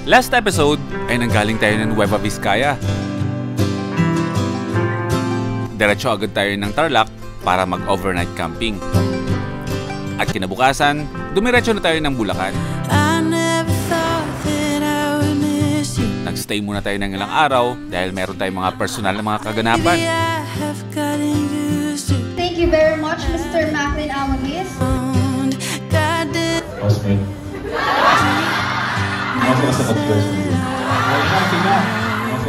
Last episode ay nanggaling tayo ng Nueva Vizcaya. Diretso agad tayo ng Tarlac para mag-overnight camping. At kinabukasan, dumiretso na tayo ng Bulacan. Nagstay muna tayo ng ilang araw dahil meron tayong mga personal na mga kaganapan. Thank you very much, Mr. Macklin Amagis.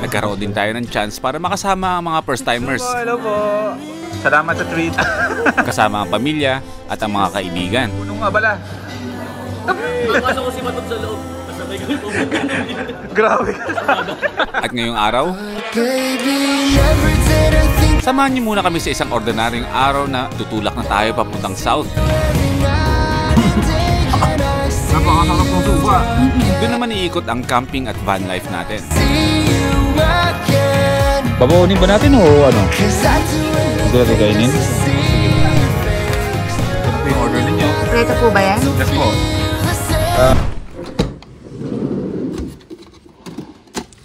Nagkaroon din tayo ng chance para makasama ang mga first-timers. Hello po. Salamat sa treat. Kasama ang pamilya at ang mga kaibigan. Punong abala. Makasok ko si Matod sa loob. Kasabay ko yung Grabe. At ngayong araw, samahan niyo muna kami sa isang ordinaryong araw na tutulak na tayo papuntang south. Napakasarap ng suba. Doon naman iikot ang camping at van life natin. Babaonin ba natin o ano? Hindi natin kainin? Ito po yung order ninyo. Preto po ba yan? Yes po.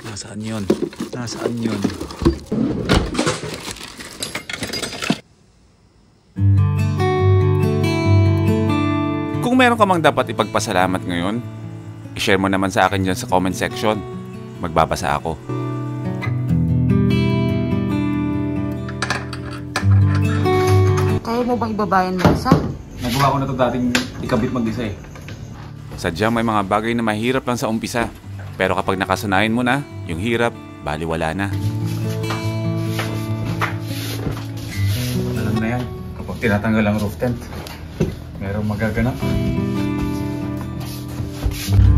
Nasaan yun? Nasaan yun? Kung meron ka mang dapat ipagpasalamat ngayon, i-share mo naman sa akin dyan sa comment section. Magbabasa ako. Kaya mo bang ibabayan mo isa? Nagawa ko na ito dating ikabit mag-isa eh. Sadyang may mga bagay na mahirap lang sa umpisa. Pero kapag nakasanayan mo na, yung hirap, baliwala na. Alam na yan. Kapag tinatanggal ang roof tent, merong magaganap.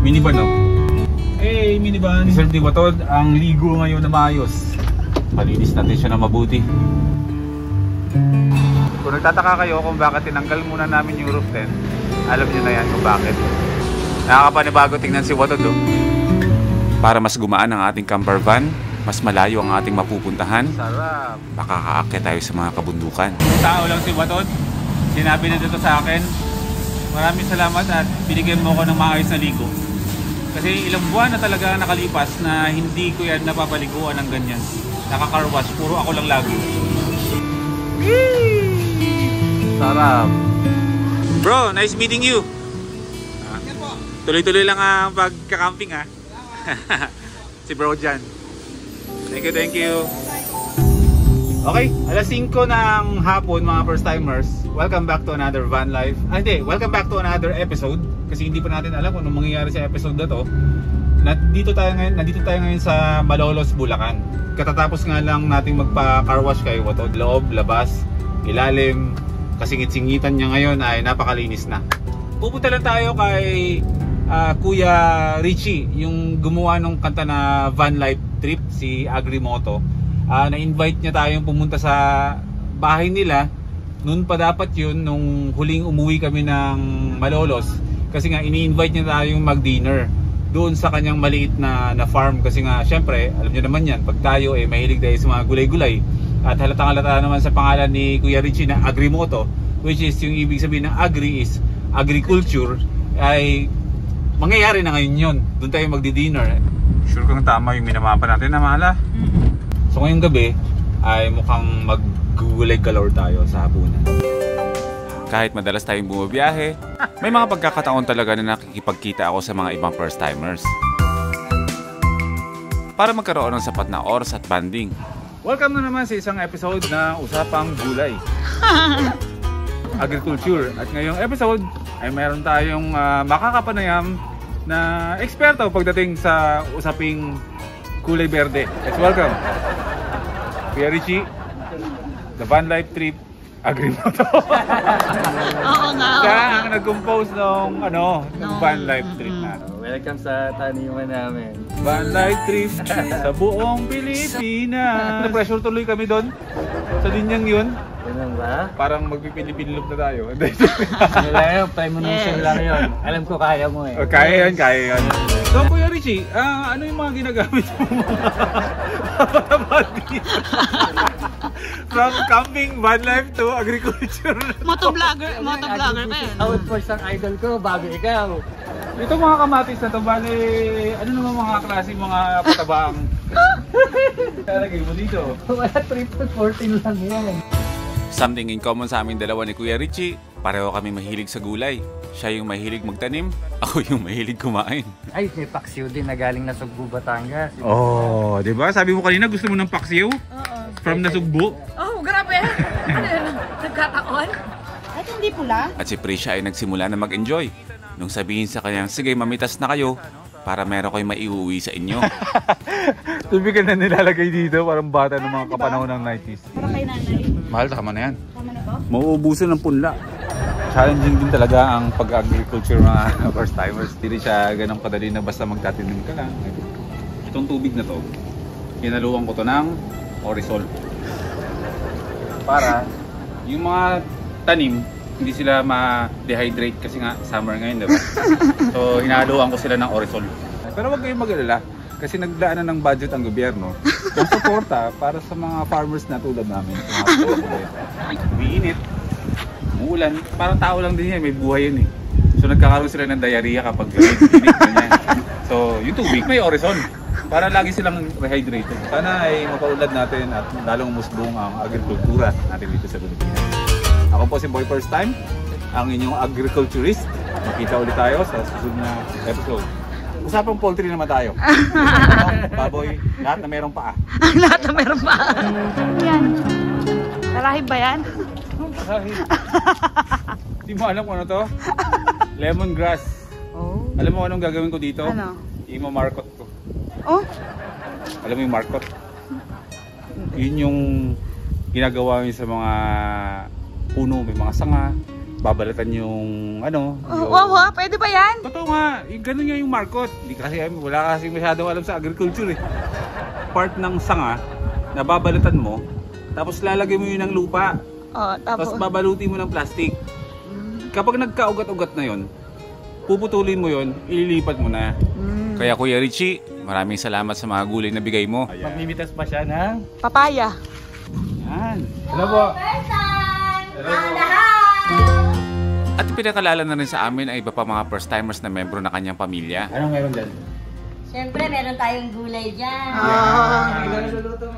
Minivan no? Hey, minivan! Deserve ni Watod ang ligo ngayon na maayos. Malinis natin siya na mabuti. Kung nagtataka kayo kung bakit tinanggal muna namin yung roof tent, alam niyo na yan kung bakit. Nakakapanibago tingnan si Watod oh. Para mas gumaan ang ating camper van, mas malayo ang ating mapupuntahan, Sarap! makakaakyat tayo sa mga kabundukan. Tao lang si Watod. Sinabi na dito sa akin, maraming salamat at binigyan mo ko ng maayos na ligo. Kasi ilang buwan na talaga nakalipas na hindi ko yan napapaliguan ng ganyan. Nakakarwash, puro ako lang lagi. Sarap! Bro, nice meeting you! Tuloy-tuloy lang ang pagka-camping ha. Si bro dyan. Thank you, thank you. Okay, alas 5 ng hapon mga first timers. Welcome back to another van life. Welcome back to another episode. Kasi hindi pa natin alam kung anong mangyayari sa episode na to. Nandito tayo ngayon sa Malolos, Bulacan. Katatapos nga lang nating magpa-car wash kay Watod. Loob, labas, ilalim. Kasingit-singitan niya ngayon ay napakalinis na. Pupunta lang tayo kay Kuya Richie, yung gumawa ng kanta na van life trip, si Agrimoto. Na-invite niya tayong pumunta sa bahay nila. Noon pa dapat yun, nung huling umuwi kami ng Malolos. Kasi nga, ini-invite niya tayong mag-dinner doon sa kanyang maliit na farm. Kasi nga, syempre, alam niyo naman yan, pag tayo mahilig tayo sa mga gulay-gulay. At halatang-halata naman sa pangalan ni Kuya Richie na Agrimoto, which is yung ibig sabihin ng agri is agriculture, ay mangyayari na ngayon yun. Doon tayo magdi-dinner. Sure kung tama yung minamapa natin na mahala. So ngayong gabi ay mukhang mag-gulay galore tayo sa hapunan. Kahit madalas tayong bumabiyahe, may mga pagkakataon talaga na nakikipagkita ako sa mga ibang first timers. Para magkaroon ng sapat na oras at banding. Welcome na naman sa isang episode na Usapang Gulay. Agriculture. At ngayong episode ay mayroon tayong makakapanayam na eksperto pagdating sa usaping kulay berde. Let's welcome Kuya Richie, the van life trip Agrimoto. Oo nga. Siya ang nag-compose ng van life trip natin. Welcome sa taniman namin. Van life trip sa buong Pilipinas. Na-pressure tuloy kami doon sa linyang yun. Ganun ba? Parang magpipilipinilog na tayo. Wala yun, premonition lang yun. Alam ko kaya mo eh. Kaya yan. So Kuya Richie, ano yung mga ginagamit mo para mag-dinner? From camping, van life to agriculture. Motovlogger pa yun. Out for isang idol ko, bago ikaw. Ito mga kamatis na to, bali, ano naman mga klase, mga patabang. Talagay mo dito. Wala 3 to 14 lang yan. Something in common sa aming dalawa ni Kuya Richie, pareho kami mahilig sa gulay. Siya yung mahilig magtanim, ako yung mahilig kumain. Ay, may paksiw din na galing na Sugbo, Batangas. Oh, di ba? Sabi mo kanina gusto mo ng paksiw? Oo. From Nasugbo? Oh, grabe. Ano yun? Nagkataon? Ay, hindi pula. At si Prisha ay nagsimula na mag-enjoy. Nung sabihin sa kanya, sige mamitas na kayo para meron kayo maiuwi sa inyo. Tubigan na nilalagay dito, parang bata ng mga kapanahon ng 90s. Para kay nanay. Mahal, tama na yan. Tama na to? Mauubusan ng punla. Challenging din talaga ang pag-agriculture mga first timers. Hindi siya ganang kadali na basta magtatinim ka lang. Itong tubig na to, hinaluan ko to ng Orisol. Para yung mga tanim, hindi sila ma-dehydrate kasi nga summer ngayon, diba? So hinaluan ko sila ng Orisol. Pero wag kayong mag-alala kasi nagdaanan ng budget ang gobyerno ng suporta para sa mga farmers na tulad namin. Umiinit, umuulan, parang tao lang din yan, may buhay yun eh. So nagkakaroon sila ng diarrhea kapag init ganyan. So yung tubig may Orisol para lagi silang rehydrated. Sana ay mapaunlad natin at lalong umusbong ang agrikultura natin dito sa Pilipinas. Ako po si Boy First Time, ang inyong agriculturist. Makita ulit tayo sa susunod na episode. Usapang poultry naman tayo. Baboy, lahat na merong paa. Lahat na meron pa. Yan. Talahib ba yan? Hindi mo alam kung ano to? Lemongrass. Oh. Alam mo anong gagawin ko dito? Ano? Imo-markot ko. Oh? Alam mo yung markot? Yun yung ginagawa yun sa mga puno, may mga sanga. Babalatan yung ano. Oh, wow, pwede ba yan? Totoo nga, ganun nga yung markot. Hindi kasi, wala kasi masyadong alam sa agriculture eh. Part ng sanga, na babalatan mo, tapos lalagay mo yun ng lupa. Oh, Tapos babalutin mo ng plastic. Kapag nagka-ugat-ugat na yon, puputulin mo yon, ililipat mo na. Kaya Kuya Richie, maraming salamat sa mga gulay na bigay mo. Mamimitas pa siya ng Papaya. Yan. Hello po. Hello po. At pinakalala na rin sa amin ay iba pa mga first timers na membro na kanyang pamilya. Anong meron dyan? Siyempre, meron tayong gulay dyan.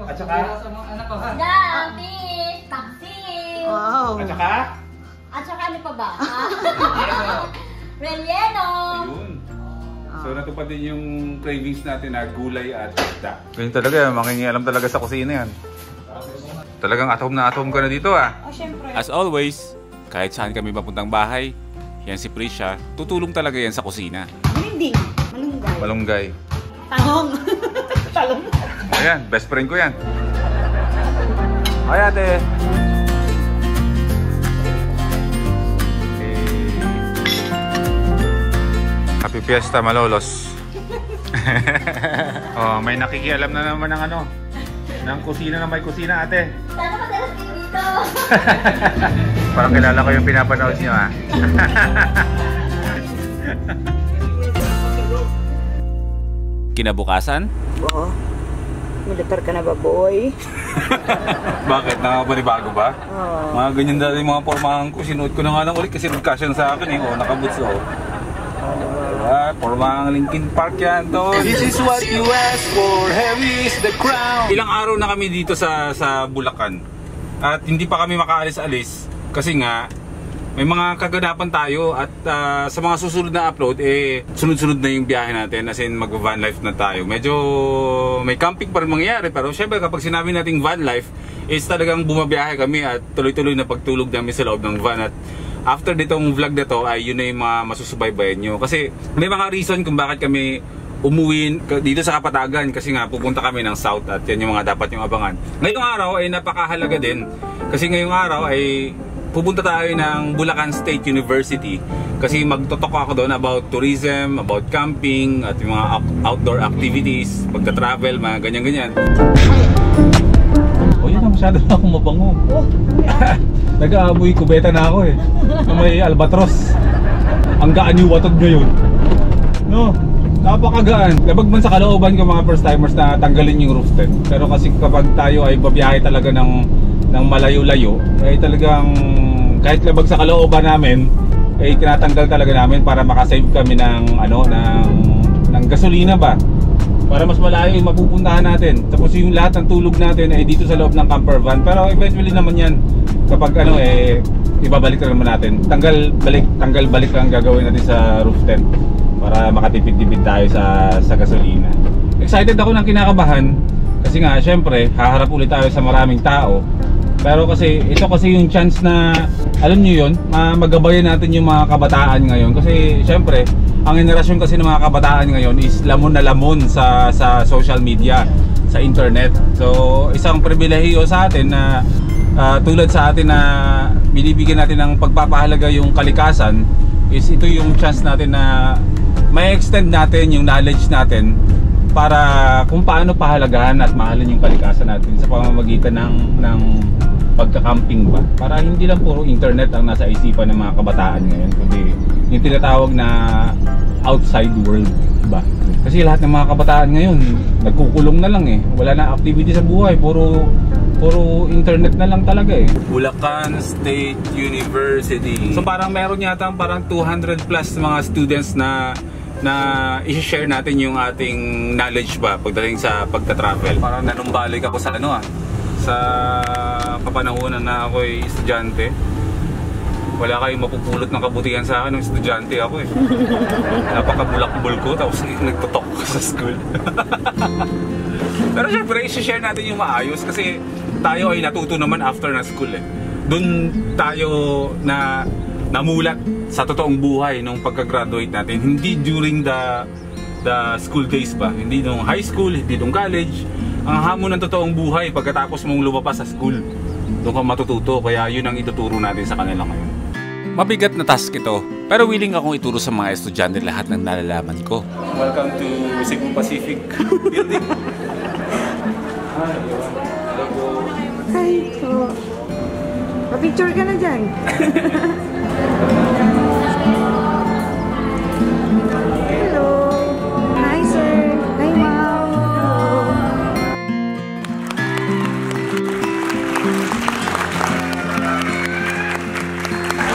At saka? sa mga anak ko ha. Dam, fish, taksil. Wow. At saka? At saka ano pa ba? Relleno. Ayun. So natupad din yung cravings natin na gulay at isda. Ganyan talaga, makingialam talaga sa kusina yan. Talagang atom na atom ka na dito ah. Oh, syempre. As always, kahit saan kami mapuntang bahay, yan si Prisha, tutulong talaga yan sa kusina. Malinding. Malunggay. Malunggay. Tahong. Talong. Ayan, best friend ko yan. Ay ate. Happy Fiesta Malolos. Oh, may nakikialam na naman ng ano, ng kusina na may kusina ate. Sana madalas kayo dito. Parang kilala ko yung pinapanood niyo ah. Kinabukasan, Oo. Militar ka na ba, boy? Bakit? Nakapanibago ba? Oo. Mga ganyan dati yung mga pormahan ko. Sinuot ko na nga lang ulit kasi nagkasya na sa akin eh. O, nakaboots o. Diba? Pormahang Linkin Park yan to. This is what you ask for. Heavy is the crown. Ilang araw na kami dito sa Bulacan. At hindi pa kami makaalis-alis. Kasi nga, may mga kaganapan tayo at sa mga susunod na upload sunod-sunod na yung biyahe natin, as in mag-van life na tayo. Medyo may camping pa rin mangyayari, pero syempre kapag sinabi nating van life is talagang bumabiyahe kami at tuloy-tuloy na pagtulog namin sa loob ng van. At after ditong vlog na to ay yun na yung mga masusubaybayan nyo, kasi may mga reason kung bakit kami umuwi dito sa Kapatagan, kasi nga pupunta kami ng South at yan yung mga dapat yung abangan. Ngayong araw ay napakahalaga din kasi ngayong araw ay pupunta tayo ng Bulacan State University kasi magtotok ako doon about tourism, about camping at yung mga outdoor activities, pagta-travel, mga ganyan-ganyan. Oh, yun na, masyado na akong mabango. Nag-aamoy kubeta na ako eh. Na may albatros. Ang gaan yung watod ngayon. No, napakagaan. Labag man sa kalooban ko mga first timers na tanggalin yung roof tent. Pero kasi kapag tayo ay babiyahe talaga ng ng malayo-layo, ay talagang kahit labag sa kalooban namin, ay tinatanggal talaga namin para makasave kami ng ng gasolina ba, para mas malayo yung mapupuntahan natin. Tapos yung lahat ng tulog natin ay dito sa loob ng camper van. Pero eventually naman yan, kapag ibabalik na naman natin. Tanggal balik lang gagawin natin sa roof tent para makatipid-tipid tayo sa gasolina. Excited ako ng kinakabahan kasi nga syempre haharap ulit tayo sa maraming tao. Pero ito kasi yung chance na, alam nyo yun, magabayan natin yung mga kabataan ngayon. Kasi syempre, ang henerasyon kasi ng mga kabataan ngayon is lamon na lamon sa social media, sa internet. So isang pribilehiyo sa atin na tulad sa atin na binibigyan natin ng pagpapahalaga yung kalikasan, is ito yung chance natin na may extend natin yung knowledge natin para kung paano pahalagahan at mahalin yung kalikasan natin sa pamamagitan ng pagka-camping ba, para hindi lang puro internet ang nasa isipan ng mga kabataan ngayon, kundi yung tinatawag na outside world ba. Kasi lahat ng mga kabataan ngayon nagkukulong na lang wala na activity sa buhay, puro internet na lang talaga Bulacan State University. So parang meron yata parang 200 plus mga students na i-share natin yung ating knowledge ba pagdating sa pagta-travel. Parang nanumbalik ako sa sa kapanahunan na ako ay estudyante. Wala kayong mapupulot ng kabutihan sa akin ng estudyante ako Napakabulakbol ko tapos nagtutok ko sa school. Pero syempre i-share natin yung maayos kasi tayo ay natuto naman after na school Doon tayo na namulat sa totoong buhay nung pagka-graduate natin, hindi during the school days ba, hindi nung high school, hindi nung college. Ang hamon ng totoong buhay pagkatapos mong lumabas sa school, doon ka matututo. Kaya yun ang ituturo natin sa kanila ngayon. Mabigat na task ito, pero willing akong ituro sa mga estudyante lahat ng nalalaman ko. Welcome to Cebu Pacific Building. Hello po. Hi po. Pa-picture ka na dyan. Hello. Hi sir. Hi ma'am.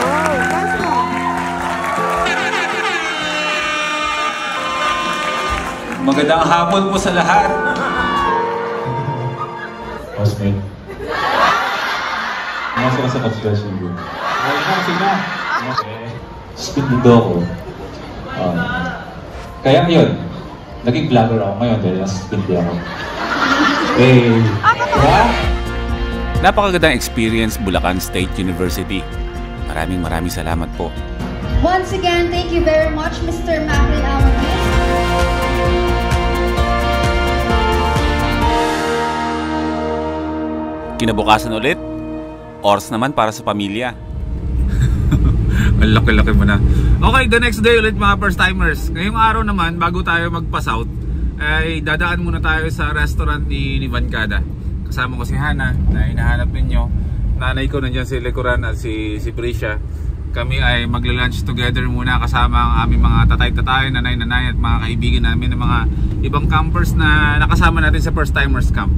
Oh, kaso. Magandang hapon po sa lahat. Housemate. Nasa sa construction room. Sina. Speed window ako. Kaya yun, naging vlogger ako ngayon dahil nasa speed ako. Napakagandang experience, Bulacan State University. Maraming salamat po. Once again, thank you very much, Mr. Macri Amadis. Kinabukasan ulit, oras naman para sa pamilya. Ang laki-laki mo na. Okay, the next day ulit mga first timers. Ngayong araw naman, bago tayo magpa-south, ay dadaan muna tayo sa restaurant ni Vancada. Kasama ko si Hana na hinahanap ninyo. Nanay ko nandiyan si Likuran at si Prisha. Kami ay magla-lunch together muna kasama ang aming mga tatay-tatay, nanay-nanay at mga kaibigan namin ng mga ibang campers na nakasama natin sa first timers camp.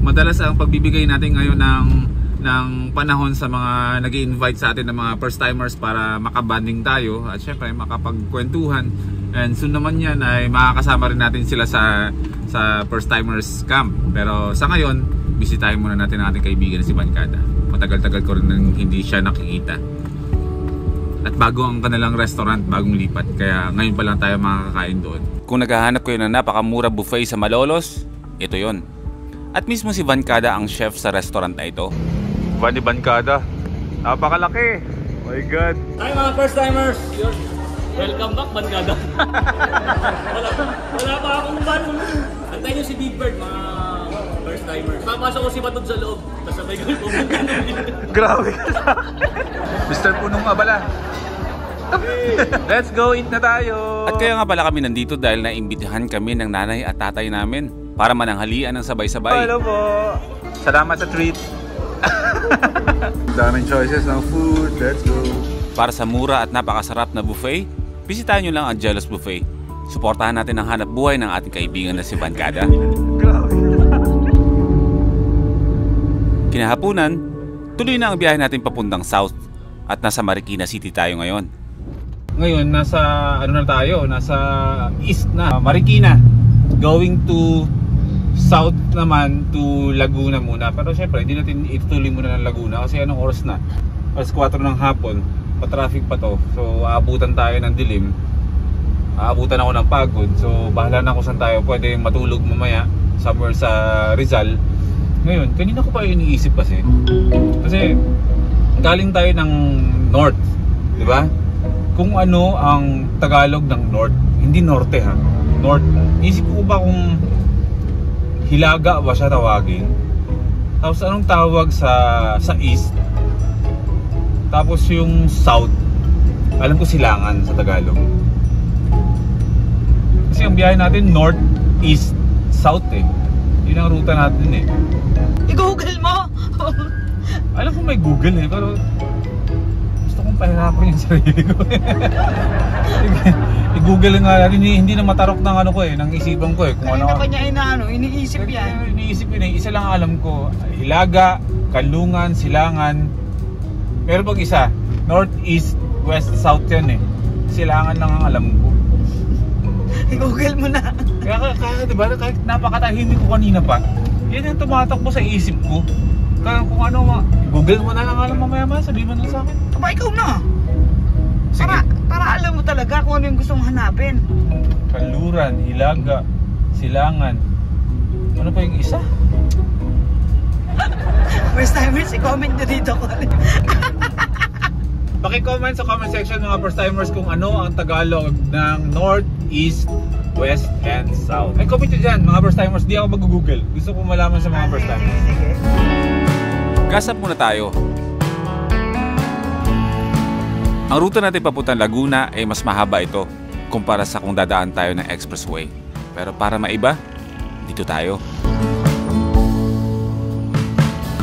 Madalas ang pagbibigay natin ngayon ng panahon sa mga nag-i-invite sa atin ng mga first timers para makabanding tayo at syempre makapagkwentuhan, and soon naman yan ay makakasama rin natin sila sa first timers camp. Pero sa ngayon, bisitahin muna natin ang ating kaibigan si Vancada. Matagal-tagal ko rin nang hindi siya nakikita at bago ang kanilang restaurant, bagong lipat, kaya ngayon pa lang tayo makakakain doon. Kung naghahanap kayo ng napakamura buffet sa Malolos, ito yon. At mismo si Vancada ang chef sa restaurant na ito. Van ni Vancada, napakalaki. Oh my God. Hi mga first timers. Welcome back, Vancada. wala pa akong van. Antayin nyo si Big Bird, mga first timers. Papasok ko si Batod sa loob. Kasabay ko pumunta. Grabe ka sa Mr. Punong Abala. Let's go, eat na tayo. At kaya nga pala kami nandito dahil naimbitahan kami ng nanay at tatay namin para mananghalian ng sabay-sabay. Hello po. Salamat sa treat. Daming choices ng food. Let's go. Para sa mura at napakasarap na buffet, bisitahin nyo lang ang Jealous Buffet. Suportahan natin ang hanap buhay ng ating kaibigan na si Vancada. Grabe. Kinahapunan, tuloy na ang biyahe natin papuntang south at nasa Marikina City tayo ngayon. Ngayon, nasa ano na tayo? Nasa east na, Marikina. Going to south naman to Laguna muna. Pero syempre, hindi natin itutuloy muna ng Laguna kasi anong oras na? Alas 4 ng hapon, pa-traffic pa to. So, aabutan tayo ng dilim. Aabutan ako ng pagod. So, bahala na kung saan tayo pwede matulog mamaya somewhere sa Rizal. Ngayon, kanina ko pa iniisip kasi galing tayo ng north, di ba? Kung ano ang Tagalog ng north, hindi norte ha, north. Isip ko ba kung hilaga ba siya tawagin? Tapos anong tawag sa east? Tapos yung south, alam ko silangan sa Tagalog. Kasi ang biyahe natin north, east, south eh. Yun ang ruta natin eh. I-google mo! Alam ko may Google eh, pero gusto kong pahirapan yung sarili ko. I-google nga natin, hindi na matarok ng ano ko eh, ng isipan ko eh. Kung ano pa niya iniisip yan. Iniisip yun eh, isa lang alam ko. Hilaga, Kanlungan, Silangan. Pero pag isa, north, east, west, south yan eh. Silangan lang ang alam ko. I-google mo na. Kaya diba, kahit napakatahimik ko kanina pa, yan yung tumatakbo sa isip ko. Kaya kung ano, Google mo na lang alam mamaya-maya, sabihin mo na sa akin. Aba, ikaw na. Sige. Para alam mo talaga kung ano yung gusto mong hanapin. Kanluran, Hilaga, Silangan. Ano pa yung isa? First timers, i-comment nyo dito ko. Paki-comment sa comment section mga first timers kung ano ang Tagalog ng North, East, West, and South. Ay, comment nyo dyan mga first timers, di ako mag-google. Gusto ko malaman sa mga first timers. Sige. Gasap muna tayo. Ang ruta natin papuntang Laguna ay mas mahaba ito kumpara sa kung dadaan tayo ng expressway. Pero para maiba, dito tayo.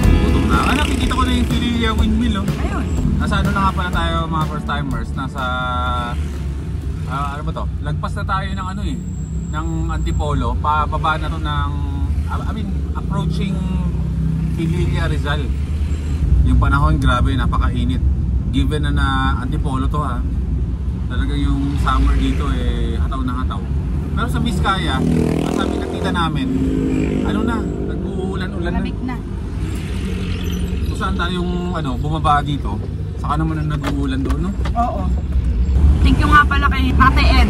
Gutom na. Nakikita ko na yung Pililla Windmill. Ayun. Nasa ano na nga pala tayo mga first timers. Nasa ano ba to? Lagpas na tayo ng ano eh, ng Antipolo. Pababa na to ng approaching Pililla Rizal. Yung panahon grabe, napakainit. Given na Antipolo to ha. Talaga yung summer dito eh hataw na hataw. Pero sa Vizcaya, sabi ng tita namin, ano na, nag-uulan-ulan na. Lamig na. Kung saan tayong bumaba dito, saka naman ang nag-uulan doon, no? Oo. Thank you nga pala kay Ate Ed,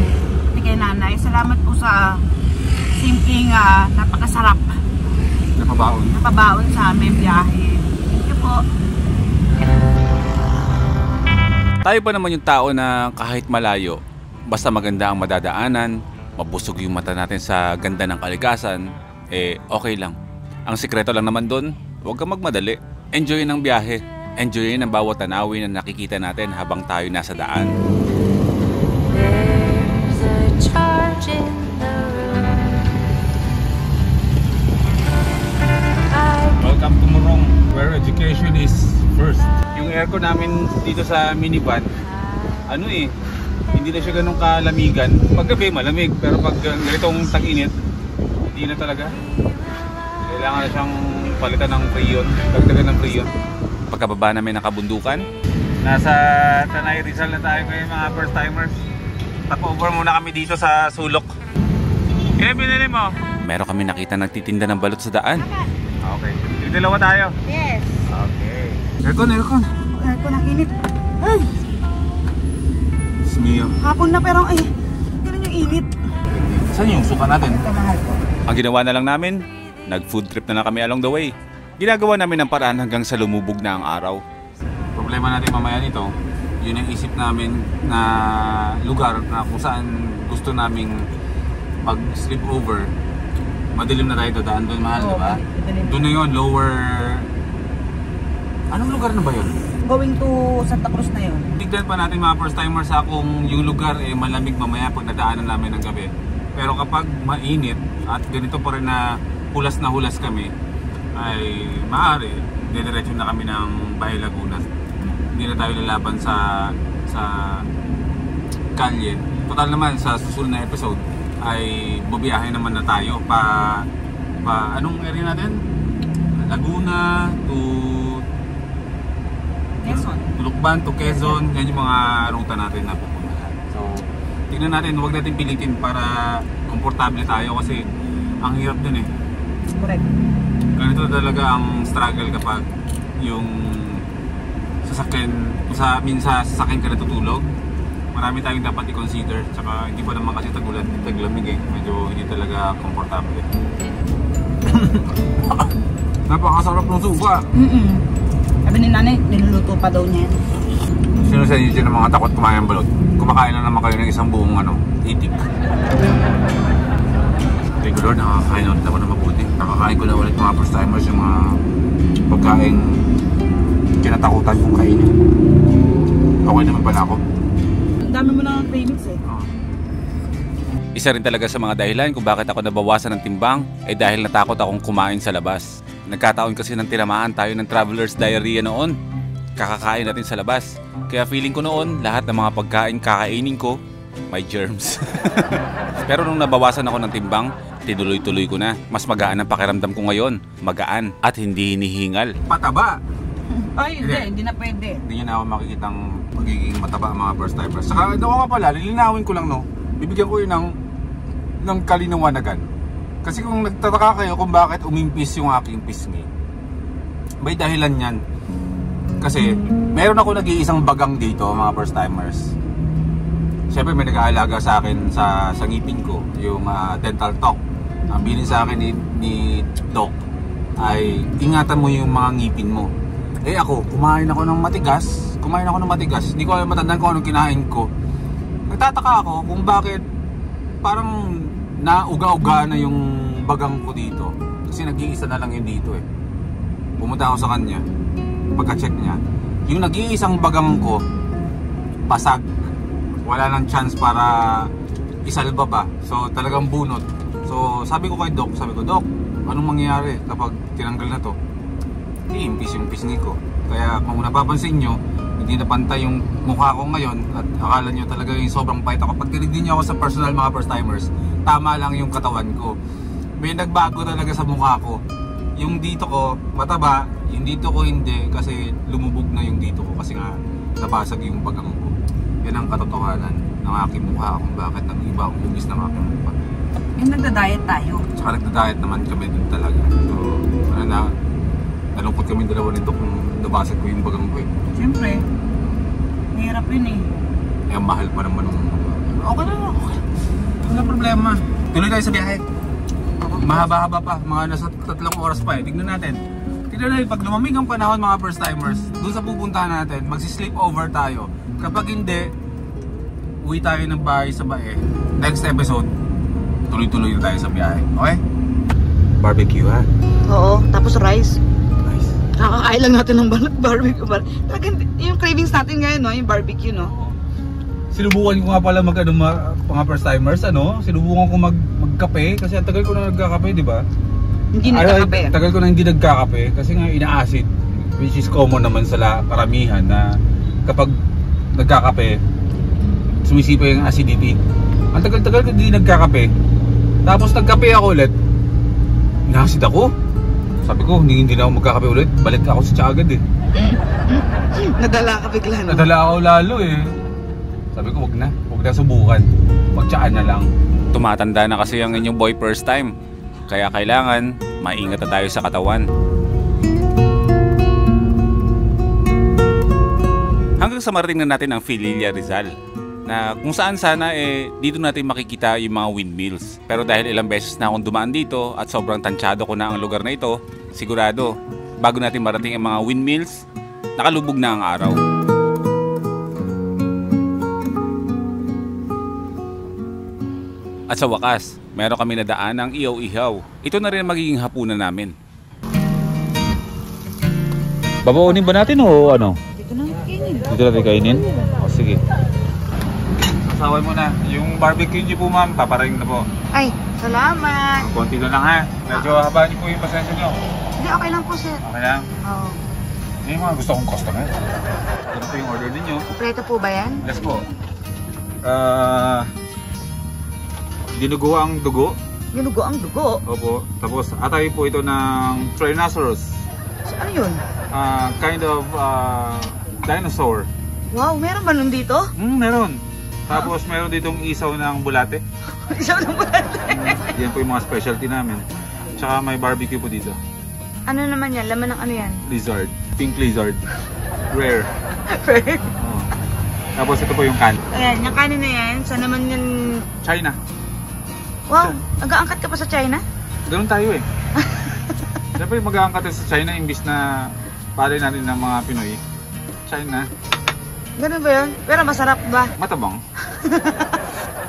kay Nanay. Salamat po sa simpleng napakasarap napabaon sa aming biyahe. Thank you po. Tayo pa naman yung tao na kahit malayo, basta maganda ang madadaanan, mabusog yung mata natin sa ganda ng kalikasan, okay lang. Ang sikreto lang naman doon, huwag kang magmadali. Enjoyin ang biyahe. Enjoyin ang bawat tanawin na nakikita natin habang tayo nasa daan. There's a charge in the room. Welcome to Morong, where education is first. Yung aircon namin dito sa minivan, hindi na siya ganun kalamigan. Paggabi malamig, pero pag ganitong tag-init, hindi na talaga. Kailangan na siyang palitan ng freon, dagdagan ng freon. Pagkababa namin ng kabundukan, Nasa Tanay Rizal na tayo ngayon mga first timers. Tap-over muna kami dito sa sulok. Kaya binili mo? meron kami nakita nagtitinda ng balot sa daan. Okay, dalawa tayo. Yes. Okay. Aircon. Aircon ang init. Ay! Smio. Hapon na pero ganun yung init. Saan yung suka natin? Kamahal ko. Ang ginawa na lang namin, nag-food trip na lang kami along the way. Ginagawa namin ng paraan hanggang sa lumubog na ang araw. Problema natin mamaya nito, yun ang isip namin na lugar na kung saan gusto naming mag-sleep over. Madilim na tayo dadaan doon, mahal, diba? Doon na yun, lower... Anong lugar na ba yun? Going to Santa Cruz na yun. Tignan pa natin mga first timers kung yung lugar malamig mamaya pag nadaanan namin ng gabi. Pero kapag mainit at ganito pa rin na hulas kami, ay maaari didiretso na kami ng Bahay Laguna. Hindi na tayo lalaban sa kalye. Total naman sa susunod na episode ay bubiyahe naman na tayo pa anong area natin? Laguna to Quezon. Lukban to Quezon, yan yung mga ruta natin na pupuntahan. So, tingnan natin, huwag natin pilitin para komportable tayo kasi ang hirap dun eh. Correct. Ganito talaga ang struggle kapag yung sasakyan, minsan sasakyan ka natutulog. Marami tayong dapat i-consider, tsaka hindi pa naman kasi tagulan, taglamig eh. Medyo hindi talaga komportable. Napakasarap ng suka. Sabi ni nanay, niluluto pa daw niya. Sino sa inyo dyan ng mga takot kumain ng balot? Kumakain na naman kayo ng isang buong itik. Thank you Lord, nakakain ulit ako na mabuti. Nakakain ko na ulit mga first timers yung mga pagkain kinatakutan kong kainin. Okay naman pala ako. Ang dami mo na cravings eh. Isa rin talaga sa mga dahilan kung bakit ako nabawasan ng timbang ay dahil natakot akong kumain sa labas. Nagkataon kasi ng tinamaan tayo ng traveler's diarrhea noon. Kakakain natin sa labas. Kaya feeling ko noon, lahat ng mga pagkain kakainin ko, may germs. Pero nung nabawasan ako ng timbang, tinuloy-tuloy ko na. Mas magaan ang pakiramdam ko ngayon. Magaan at hindi hinihingal. Pataba! Ay, hindi na pwede. Hindi nyo na ako makikitang magiging mataba mga first timers. Saka ako nga pala, lilinawin ko lang no. Bibigyan ko yun ng kalinawagan. Kasi kung nagtataka kayo kung bakit umimpis yung aking pisngi, may dahilan yan. Kasi meron ako nag-iisang bagang dito mga first timers. Siyempre may nag-aalaga sa akin sa ngipin ko, yung dental talk. Ang bilin sa akin ni Doc ay ingatan mo yung mga ngipin mo. Eh ako, kumain ako ng matigas. Hindi ko alam matandaan kung anong kinain ko. Nagtataka ako kung bakit parang nauga-uga na yung bagang ko dito. Kasi nag-iisa na lang yun dito eh. Pumunta ako sa kanya. Pagka-check niya, yung nag-iisang bagang ko pasag. Wala nang chance para isalba pa. So talagang bunot. So sabi ko kay Doc, Doc, anong mangyayari kapag tinanggal na to? Iimpis yung pisngi ko. Kaya kung napapansin nyo, hindi na pantay yung mukha ko ngayon at akala nyo talaga yung sobrang pahit ako. Pag tinignan nyo ako sa personal mga first timers, tama lang yung katawan ko. May nagbago talaga sa mukha ko. Yung dito ko mataba, yung dito ko hindi kasi lumubog na yung dito ko kasi nga nabasag yung bagang ko. Yan ang katotohanan ng aking mukha kung bakit nag-iba ang hugis ng aking mukha. Yung nagda-diet tayo. Tsaka nagda-diet naman kami dun talaga. So, nalungkot kami dalawa nito kung nabasag ko yung bagang ko eh. Siyempre, mahirap yun eh. Eh, ang mahal pa naman ng Okay na. Wala problema. Tuloy tayo sa biyahe. Mahaba-haba pa. Mga nasa 3 oras pa eh. Tignan natin. Pag lumamig ang panahon mga first timers, doon sa pupuntahan natin, magsi-sleep over tayo. Kapag hindi, uwi tayo ng bahay sa bae. Next episode, tuloy-tuloy na tayo sa biyahe. Okay? Barbecue ha? Oo, tapos rice. Nice. Nakakain lang natin ng barbecue. Talagang yung cravings natin ngayon, no? Yung barbecue, no? Sinubukan ko nga pala mga first timers, sinubukan ko magkape kasi ang tagal ko na nagkakape, di ba? Hindi nagkakape. Tagal ko na hindi nagkakape kasi nga ina-acid, which is common naman sa karamihan na kapag nagkakape, sumisipa yung acidity. Ang tagal-tagal ko hindi nagkakape. Tapos nagkape ako ulit, ina-acid ako. Sabi ko, hindi na ako magkakape ulit, balik ako sa Tiagad eh. Nadala ka bigla, no? Nadala ako lalo eh. Sabi ko, wag na subukan. Magtsaan na lang. Tumatanda na kasi ang inyong boy first time. Kaya kailangan maingat na tayo sa katawan. Hanggang sa marating na natin ang Fililla Rizal, na kung saan sana dito natin makikita yung mga windmills. Pero dahil ilang beses na akong dumaan dito at sobrang tansyado ko na ang lugar na ito, sigurado bago natin marating ang mga windmills, nakalubog na ang araw. At sa wakas, meron kami nadaan ng ihaw-ihaw. Ito na rin ang magiging hapunan namin. Babaunin ba natin o ano? Dito na kainin. Dito natin kainin? O sige. Sasaway mo na. Yung barbecue niyo po ma'am, paparating na po. Ay, salamat. Konti na lang ha. Medyo haba niyo po yung pasensya niyo. Hindi, okay lang po, sir. Okay lang? Oo. Yung mga gusto kong customer. Ano po yung order ninyo? Kompleto po ba yan? Yes po. Dinugo ang dugo. Dinugo ang dugo. Opo. Tapos atay po ito ng Trinoceros. Ano yun? Kind of dinosaur. Wow, meron ba nun dito? Meron. Tapos meron ditong isaw ng bulate. Isaw ng bulate. Yan po yung mga specialty namin. Tsaka may barbecue po dito. Ano naman yan? Laman ng ano yan? Lizard. Pink lizard. Rare. Rare? Oo. Tapos ito po yung can. Ayan, yung kanin na yan. Saan naman yan? China. Wow, nag-aangkat ka pa sa China? Ganun tayo eh. Siyempre mag-aangkat sa China imbis na palay natin ng mga Pinoy. China. Ganun ba yun? Pero masarap ba? Matabang.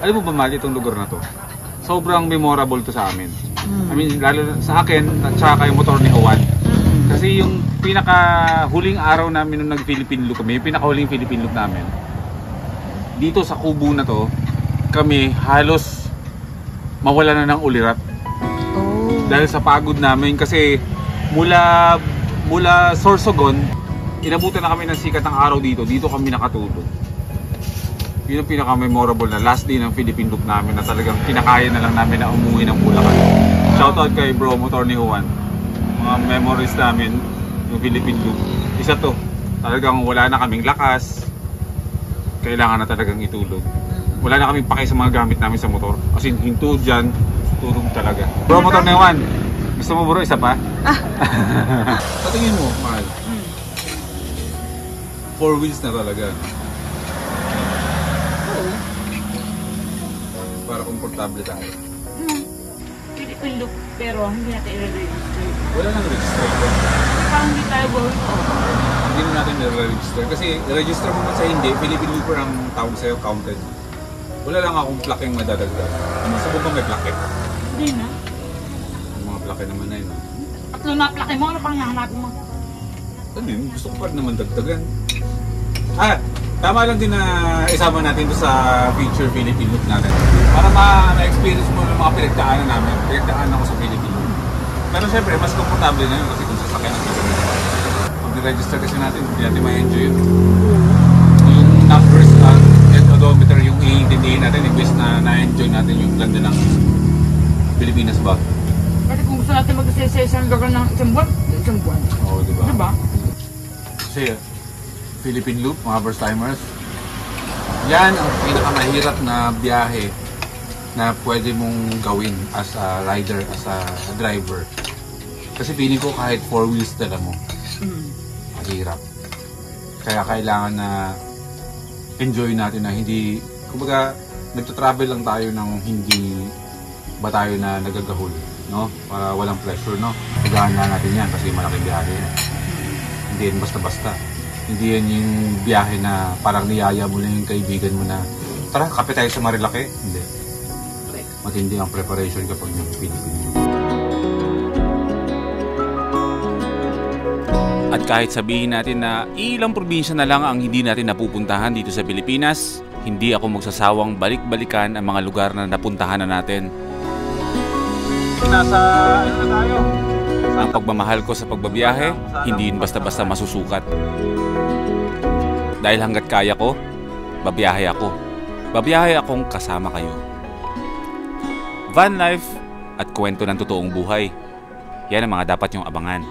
Alam mo ba, Mali, itong lugar na to? Sobrang memorable to sa amin. I mean, lalo sa akin at saka yung motor ni Juan. Kasi yung pinaka-huling araw namin nung nag-Philippine Loop kami, yung pinaka-huling Philippine Loop namin, dito sa kubo na to, kami halos mawala na ng ulirat. Dahil sa pagod namin kasi mula Sorsogon, inabutan na kami ng sikat ng araw dito kami nakatulog. Yun ang pinaka-memorable na last day ng Philippine Loop namin na talagang kinakaya na lang namin na umuwi ng Bulacan. Shoutout kay bro, motor ni Juan. Mga memories namin yung Philippine Loop. Isa to, talagang wala na kaming lakas. Kailangan na talagang itulog. Wala na kaming pake sa mga gamit namin sa motor. As in, hinto dyan, tulog talaga. Bro, motor ni Juan. Gusto mo bro, isa pa? Patingin mo, mahal. 4 wheels na talaga. Para komportable tayo. Philippine Loop, pero hindi natin i-register. Wala nang register. Parang hindi tayo going Hindi na natin nare-register. Kasi register mo man sa hindi, Philippine Looper ang tawag sa'yo, counted. Wala lang akong plakeng madadagdag. Subok may plake. Hindi na. Yung mga plake naman na yun. At nung na-plake mo, ano pang nahanapin mo? Ano yun? Gusto ko pa rin naman dagdagan. Tama lang din na isama natin ito sa feature Philippine Loop natin. Para ma-experience mo yung mga pinagdaanan namin. Pinagdaanan ako sa Philippine Loop. Pero syempre, mas komportable na yun kasi kung sasakyan ang Philippine Loop. Pag ni-register kasi natin, hindi natin ma-enjoy yun. Yung numbers at odometer yung i-intindihin natin, imbes na na-enjoy natin yung ganda ng Pilipinas ba? Kasi kung gusto natin mag-session sa lugar ng isang buwan. Oo, diba? Diba? Kasi Philippine Loop, mga first-timers, yan ang pinakamahirap na biyahe na pwede mong gawin as a rider, as a driver. Kasi feeling ko kahit 4 wheels dala mo, mahirap. Kaya kailangan na enjoy natin na hindi, kumbaga, nagta-travel lang tayo ng hindi ba tayo na nagagahol, no? Para walang pressure, no? Pagahan lang natin yan kasi malaking biyahe yan. Hindi yan basta-basta. Hindi yan yung biyahe na parang niyaya mo lang yung kaibigan mo na tara, kape tayo sa Marilake. Hindi. Matindi ang preparation kapag nag-Philippine. At kahit sabihin natin na ilang probinsya na lang ang hindi natin napupuntahan dito sa Pilipinas, hindi ako magsasawang balik-balikan ang mga lugar na napuntahan na natin. Nasa ano na tayo? Ang pagmamahal ko sa pagbabiyahe, hindi yun basta-basta masusukat. Dahil hanggat kaya ko, babiyahe ako. Babiyahe akong kasama kayo. Van life at kwento ng totoong buhay. Yan ang mga dapat nyong abangan.